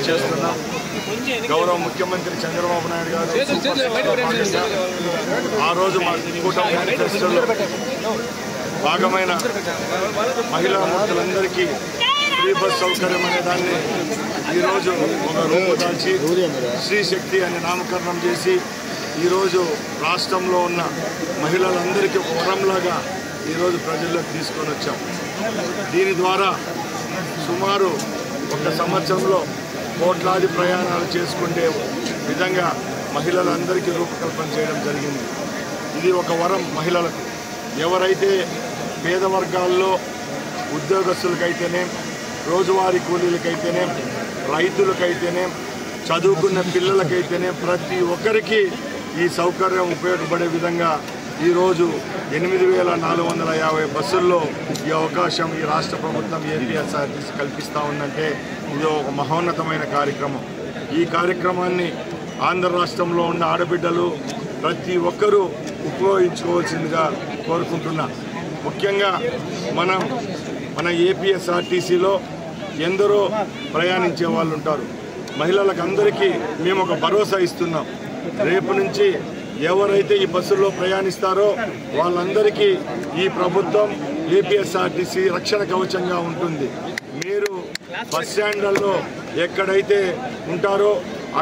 చేస్తున్నాం. గౌరవ ముఖ్యమంత్రి చంద్రబాబు నాయుడు గారు ఆ రోజు మా కూటమి మేనిఫెస్టోలో భాగమైన మహిళా మూర్తులందరికీ ఫ్రీ బస్ సౌకర్యం అనే దాన్ని ఈరోజు ఒక రూపుదాల్చి శ్రీ శక్తి అని నామకరణం చేసి ఈరోజు రాష్ట్రంలో ఉన్న మహిళలందరికీ ఒక వరంలాగా ఈరోజు ప్రజల్లోకి తీసుకొని వచ్చాం. దీని ద్వారా సుమారు ఒక సంవత్సరంలో కోట్లాది ప్రయాణాలు చేసుకునే విధంగా మహిళలందరికీ రూపకల్పన చేయడం జరిగింది. ఇది ఒక వరం మహిళలకు. ఎవరైతే పేద వర్గాల్లో ఉద్యోగస్తులకైతేనే, రోజువారీ కూలీలకైతేనే, రైతులకైతేనే, చదువుకున్న పిల్లలకైతేనే ప్రతి ఒక్కరికి ఈ సౌకర్యం ఉపయోగపడే విధంగా ఈరోజు 8,450 బస్సుల్లో ఈ అవకాశం ఈ రాష్ట్ర ప్రభుత్వం ఏపీఎస్ఆర్టీసీ కల్పిస్తూ ఉందంటే ఇది ఒక మహోన్నతమైన కార్యక్రమం. ఈ కార్యక్రమాన్ని ఆంధ్ర రాష్ట్రంలో ఉన్న ఆడబిడ్డలు ప్రతి ఒక్కరూ ఉపయోగించుకోవాల్సిందిగా కోరుకుంటున్నా. ముఖ్యంగా మన ఏపీఎస్ఆర్టీసీలో ఎందరో ప్రయాణించే వాళ్ళు ఉంటారు. మహిళలకు అందరికీ మేము ఒక భరోసా ఇస్తున్నాం. రేపు నుంచి ఎవరైతే ఈ బస్సుల్లో ప్రయాణిస్తారో వాళ్ళందరికీ ఈ ప్రభుత్వం ఏపీఎస్ఆర్టీసీ రక్షణ కవచంగా ఉంటుంది. మీరు బస్ స్టాండ్లలో ఎక్కడైతే ఉంటారో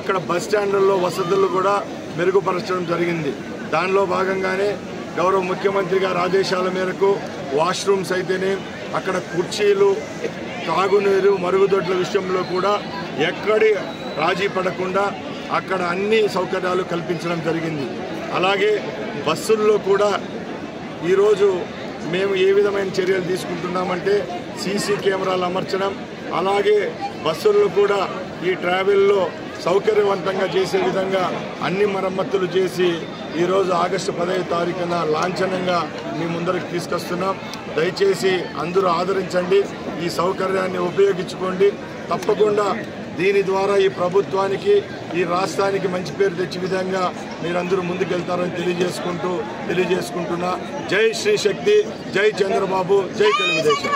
అక్కడ బస్ స్టాండ్లలో వసతులు కూడా మెరుగుపరచడం జరిగింది. దానిలో భాగంగానే గౌరవ ముఖ్యమంత్రి గారి ఆదేశాల మేరకు వాష్రూమ్స్ అయితేనే, అక్కడ కుర్చీలు, తాగునీరు, మరుగుదొడ్ల విషయంలో కూడా ఎక్కడి రాజీ పడకుండా అక్కడ అన్ని సౌకర్యాలు కల్పించడం జరిగింది. అలాగే బస్సుల్లో కూడా ఈరోజు మేము ఏ విధమైన చర్యలు తీసుకుంటున్నామంటే సీసీ కెమెరాలు అమర్చడం, అలాగే బస్సుల్లో కూడా ఈ ట్రావెల్లో సౌకర్యవంతంగా చేసే విధంగా అన్ని మరమ్మతులు చేసి ఈరోజు ఆగస్టు 10వ తారీఖున లాంఛనంగా మీ ముందరికి తీసుకొస్తున్నాం. దయచేసి అందరూ ఆదరించండి, ఈ సౌకర్యాన్ని ఉపయోగించుకోండి. తప్పకుండా దీని ద్వారా ఈ ప్రభుత్వానికి, ఈ రాష్ట్రానికి మంచి పేరు తెచ్చే విధంగా మీరందరూ ముందుకెళ్తారని తెలియజేసుకుంటున్నా. జై శ్రీ శక్తి, జై చంద్రబాబు, జై తెలుగుదేశం.